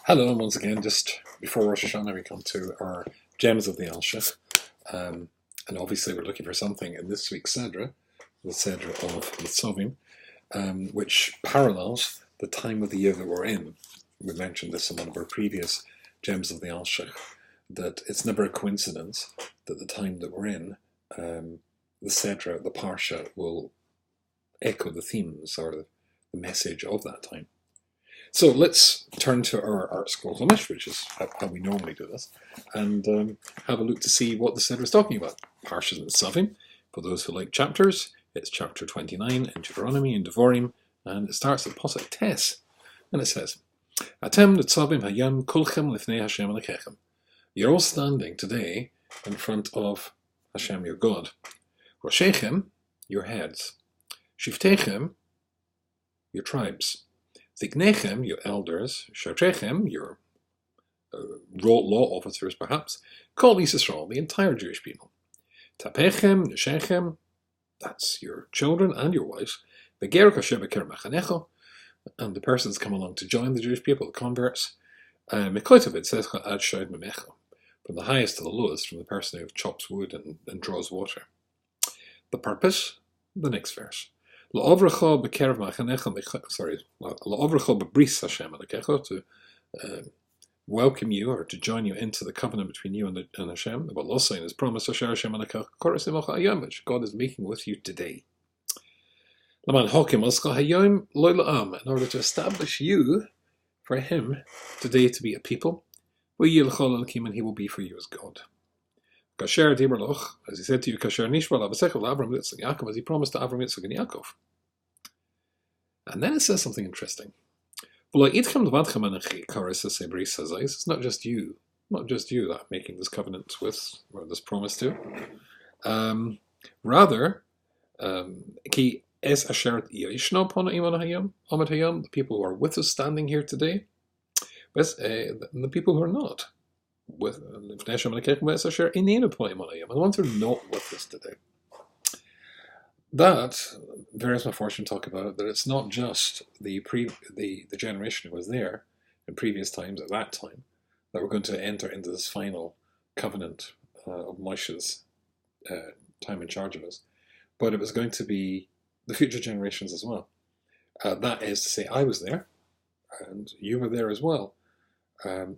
Hello, and once again, just before Rosh HaShanna, we come to our gems of the Alshich. And obviously, we're looking for something in this week's Sedra, the Sedra of Nitzavim, which parallels the time of the year that we're in. We mentioned this in one of our previous gems of the Alshich, that it's never a coincidence that the time that we're in, the Sedra, the Parsha, will echo the themes or the message of that time. So let's turn to our Art Scroll Chumash, which is how we normally do this, and have a look to see what the Sedra is talking about. Parshas and Nitzavim, for those who like chapters, it's chapter 29 in Deuteronomy and Devarim, and it starts at Pasuk Tes, and it says, Atem Nitzavim hayam kulchem lifnei Hashem Elokechem. You're all standing today in front of Hashem, your God. Roshechem, your heads. Shiftechem, your tribes. Ziknechem, your elders. Shotrechem, your law officers, perhaps. Kol Yisrael, the entire Jewish people. Tapechem, Neshechem, that's your children and your wives. Beger kasher beker machanecho, and the persons come along to join the Jewish people, the converts. Mekoitav, it says ad shoed memecho, from the highest to the lowest, from the person who chops wood and draws water. The purpose, the next verse. La'ovrecho bekerev machanecho, sorry, la'ovrecho bebris Hashem Elokecho, to welcome you or to join you into the covenant between you and Hashem. But also in His promise, Asher Hashem Elokecho koros imocha hayom, which God is making with you today. Laman hokim oscha hayom lo la'am, in order to establish you for Him today to be a people. V'yil chol Elokim, and He will be for you as God. Kasher Diberloch, as He said to you, Kasher Nishbal Avasechel Avram Yitzchak Yaakov, as He promised to Avram Yitzchak and Yaakov. And then it says something interesting. It's not just you that I'm making this covenant with, or this promise to. Rather, the people who are with us standing here today, and the people who are not. The ones who are not with us today. That various Mefarshim talk about it, that it's not just the generation who was there in previous times at that time that we're going to enter into this final covenant of Moshe's time in charge of us, but it was going to be the future generations as well. That is to say, I was there, and you were there as well.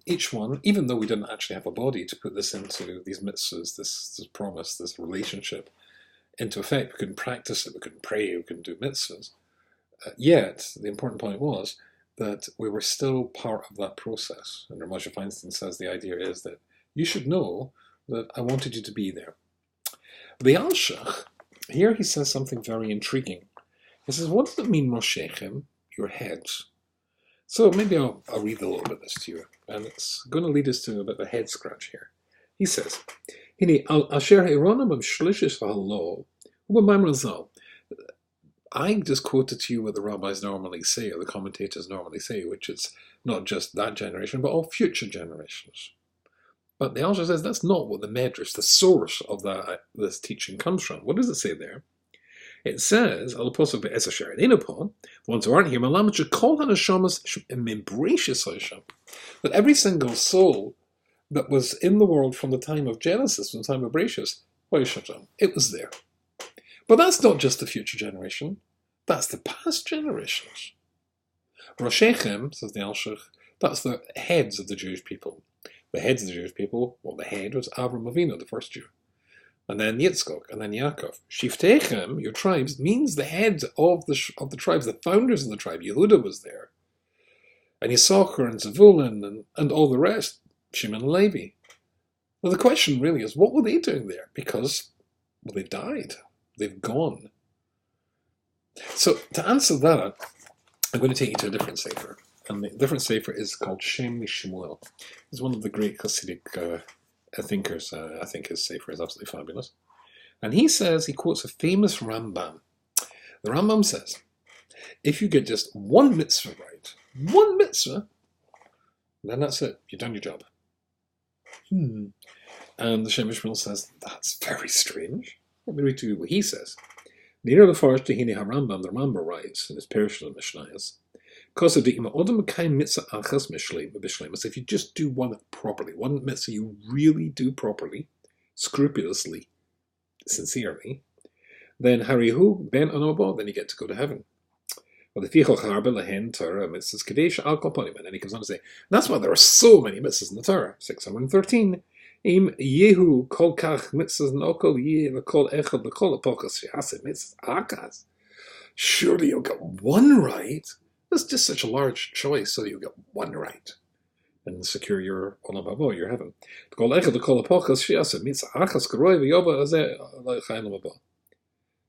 Each one, even though we didn't actually have a body to put this into these mitzvahs, this promise, this relationship into effect, we couldn't practice it, we couldn't pray, we couldn't do mitzvahs. Yet, the important point was that we were still part of that process. And Moshe Feinstein says the idea is that you should know that I wanted you to be there. The Alshich, here he says something very intriguing. He says, what does it mean, Roshechem, your heads? So maybe I'll read a little bit of this to you, and it's going to lead us to a bit of a head scratch here. He says, I just quoted to you what the rabbis normally say, or the commentators normally say, which is not just that generation, but all future generations. But the Alshich says that's not what the medrash, the source of this teaching, comes from. What does it say there? It says, the ones who aren't here, that every single soul that was in the world from the time of Genesis, from the time of Bereshis, it was there. But that's not just the future generation, that's the past generations. Roshechem, says the Alshich, that's the heads of the Jewish people. The heads of the Jewish people, well, the head was Avram Avinu, the first Jew. And then Yitzchak, and then Yaakov. Shiftechem, your tribes, means the heads of the tribes, the founders of the tribe. Yehuda was there. And Yisachar and Zevulun and all the rest, Shimon and Levi. Well, the question really is, what were they doing there? Because, well, they died. They've gone. So, to answer that, I'm going to take you to a different sefer. And the different sefer is called Shem Mishmuel. It's one of the great Hasidic thinkers. I think his sefer is absolutely fabulous. And he quotes a famous Rambam. The Rambam says, if you get just one mitzvah right, one mitzvah, then that's it. You've done your job. And the Shem Mishmuel says, that's very strange. Let me read to you what he says. Near the forest, the Rambam writes in his Parshas and Mishnayos, So if you just do one properly, one mitzvah you really do properly, scrupulously, sincerely, then harihu ben anobo, then you get to go to heaven. And then he comes on to say, that's why there are so many mitzvahs in the Torah. 613. Im yehu kol kach mitzvahs nokol yeh l'kol echad l'kol apokas she'aseh mitzvahs akas. Surely you'll get one right. That's just such a large choice, so you'll get one right and secure your olam haba, your heaven. L'kol echad l'kol apokas she'aseh mitzvahs akas karoi v'yoba azeh l'chayim haba.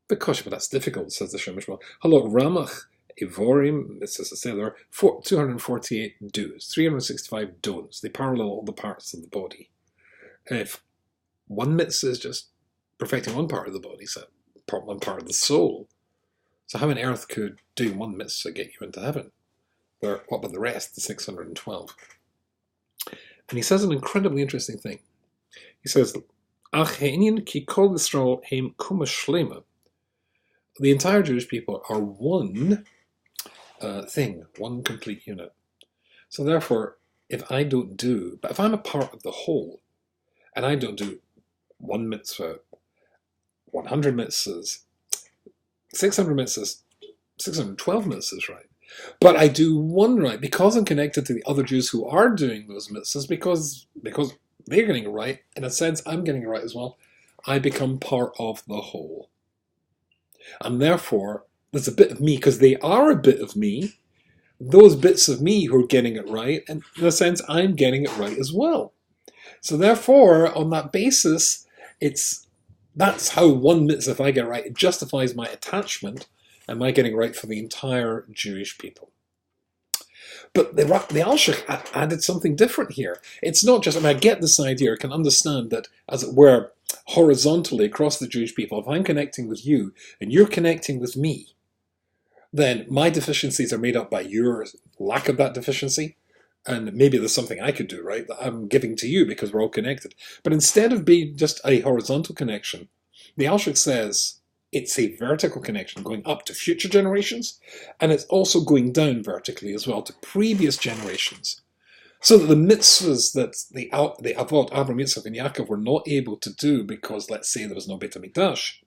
Because, but that's difficult, says the Shemishma. Hello, Ramach. Ivorim, this is to say there are 248 do's, 365 don'ts. They parallel all the parts of the body. And if one mitzvah is just perfecting one part of the body, so one part of the soul, so how on earth could doing one mitzvah get you into heaven? What about the rest, the 612? And he says an incredibly interesting thing. He says, Ach he'inyan ki kol Yisrael heim kuma shlema. The entire Jewish people are one thing, one complete unit. So therefore, if I'm a part of the whole, and I don't do one mitzvah, 100 mitzvahs, 600 mitzvahs, 612 mitzvahs right, but I do one right because I'm connected to the other Jews who are doing those mitzvahs, because they're getting it right, in a sense I'm getting it right as well, I become part of the whole. And therefore, there's a bit of me, because they are a bit of me, those bits of me who are getting it right, and in a sense, I'm getting it right as well. So therefore, on that basis, that's how one mitzvah, if I get it right, it justifies my attachment and my getting right for the entire Jewish people. But the Alshich added something different here. It's not just, I get this idea, I can understand that, as it were, horizontally across the Jewish people, if I'm connecting with you and you're connecting with me, then my deficiencies are made up by your lack of that deficiency, and maybe there's something I could do, right, that I'm giving to you because we're all connected. But instead of being just a horizontal connection, the Alshich says it's a vertical connection going up to future generations, and it's also going down vertically as well to previous generations. So that the mitzvahs that the Avot, Abraham, Yitzchak, and Yaakov were not able to do because, let's say, there was no Beit HaMikdash,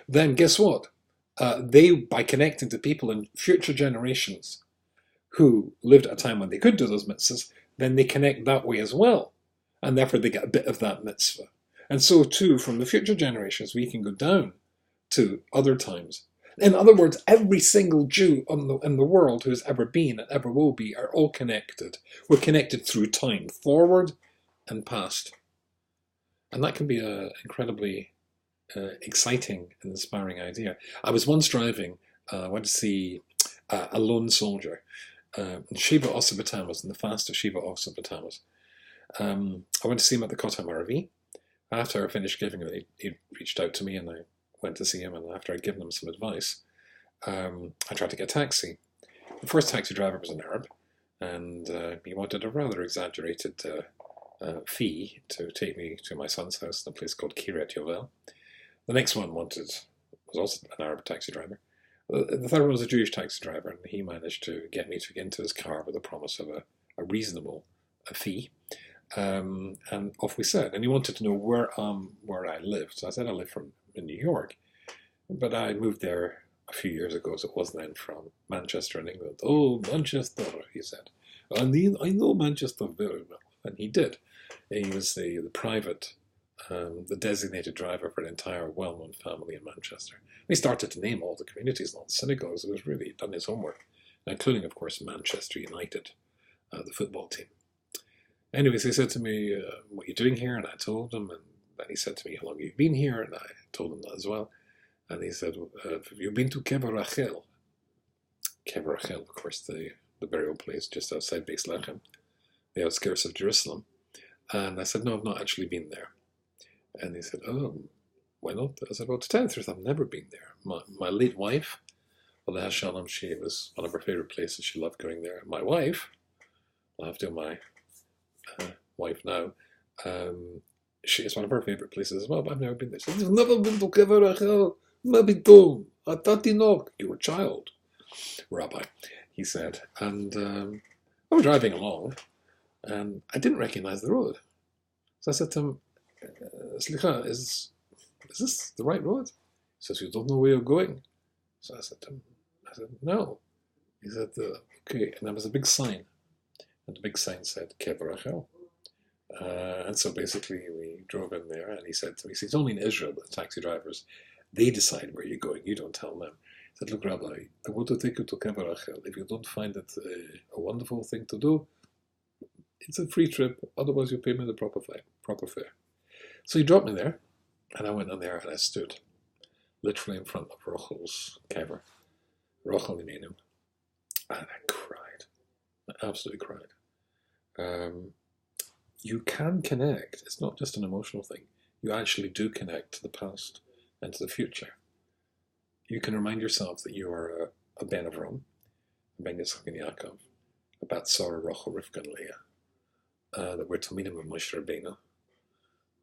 then guess what? They, by connecting to people in future generations who lived at a time when they could do those mitzvahs, then they connect that way as well. And therefore they get a bit of that mitzvah. And so too, from the future generations, we can go down to other times. In other words, every single Jew in the world who has ever been and ever will be are all connected. We're connected through time, forward and past. And that can be an incredibly exciting and inspiring idea. I was once driving, I went to see a lone soldier in Shiva Osibatamas, in the fast of Shiva Osibatamas. I went to see him at the Kotam RV. After I finished giving him, he reached out to me and I went to see him, and after I'd given him some advice, I tried to get a taxi. The first taxi driver was an Arab, and he wanted a rather exaggerated fee to take me to my son's house in a place called Kiryat Yovel. The next one was also an Arab taxi driver. The third one was a Jewish taxi driver, and he managed to get me to get into his car with a promise of a reasonable fee. And off we set. And he wanted to know where I lived. So I said I live in New York, but I moved there a few years ago, so it was then from Manchester in England. Oh, Manchester, he said. I know Manchester very well. And he did. He was the private, the designated driver for an entire well-known family in Manchester. And he started to name all the communities and all the synagogues. It was really done his homework, including, of course, Manchester United, the football team. Anyways, he said to me, what are you doing here? And I told him, and then he said to me, how long have you been here? And I told him that as well. And he said, have you been to Kever Rachel? Kever Rachel, of course, the burial place just outside Beis Lechem, the outskirts of Jerusalem. And I said, no, I've not actually been there. And he said, oh, why not? I said, well, to tell you the truth, I've never been there. My late wife, Rosh HaShanna, she was one of her favorite places. She loved going there. My wife, I'll have to do my wife now, she is one of her favorite places as well, but I've never been there. She said, I've never been to Kever Rachel. Maybe don't. I thought you were a child, Rabbi. he said. And I was driving along, and I didn't recognize the road. So I said to him, Slicha, is this the right road? He says, you don't know where you're going. So I said to him, no. He said, okay. And there was a big sign. And the big sign said, Kever Rachel. And so basically we drove in there, and he said to me, it's only in Israel, but the taxi drivers, they decide where you're going. You don't tell them. He said, look, Rabbi, I want to take you to Kever Rachel. If you don't find it a wonderful thing to do, it's a free trip. Otherwise, you pay me the proper fare. So he dropped me there, and I went in there, and I stood literally in front of Rachel's kever, Rachel Imenu, and I cried. I absolutely cried. You can connect. It's not just an emotional thing. You actually do connect to the past and to the future. You can remind yourself that you are a Ben Avram, a Ben Yitzchak and Yaakov, a Bat Sarah, Rachel, Rivka, and Leah, that we're Talmidim of Moshe Rabbeinu.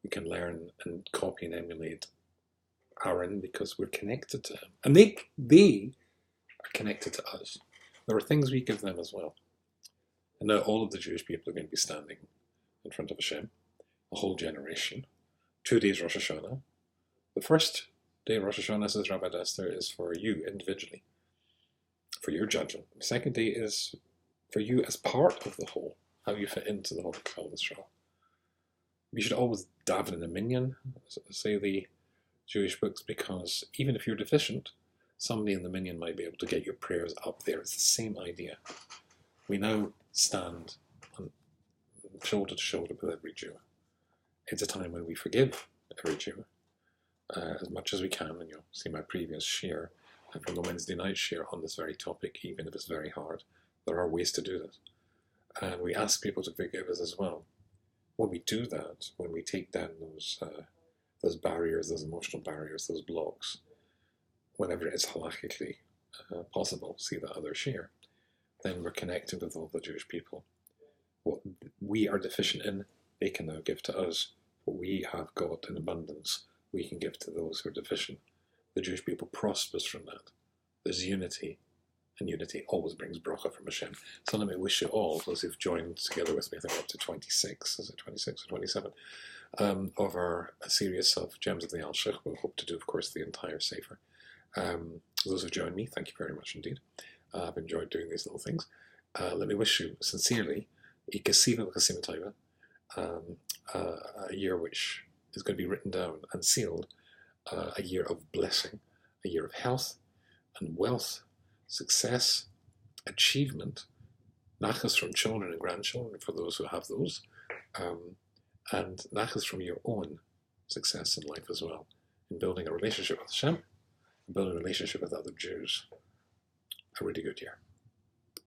We can learn and copy and emulate Aaron because we're connected to him. And they are connected to us. There are things we give them as well. And now all of the Jewish people are going to be standing in front of Hashem, a whole generation. 2 days Rosh HaShanna. The first day Rosh HaShanna, says Rabbi Dester, is for you individually, for your judgment. The second day is for you as part of the whole, how you fit into the whole of Klal Yisrael. We should always daven in a minyan, say the Jewish books, because even if you're deficient, somebody in the minyan might be able to get your prayers up there. It's the same idea. We now stand shoulder to shoulder with every Jew. It's a time when we forgive every Jew as much as we can, and you'll see my previous share from the Wednesday night share on this very topic, even if it's very hard. There are ways to do this. And we ask people to forgive us as well. When we do that, when we take down those barriers, those emotional barriers, those blocks, whenever it is halachically possible, see that other share, then we're connected with all the Jewish people. What we are deficient in, they can now give to us. What we have got in abundance, we can give to those who are deficient. The Jewish people prospers from that. There's unity, and unity always brings bracha from Hashem. So let me wish you all, those who've joined together with me, I think up to 26, is it 26 or 27, of our series of Gems of the Alshich. We'll hope to do, of course, the entire Sefer. Those who've joined me, thank you very much indeed. I've enjoyed doing these little things. Let me wish you sincerely a year which is going to be written down and sealed, a year of blessing, a year of health and wealth, success, achievement, nachas from children and grandchildren for those who have those, and nachas from your own success in life as well, in building a relationship with Hashem, and building a relationship with other Jews. A really good year.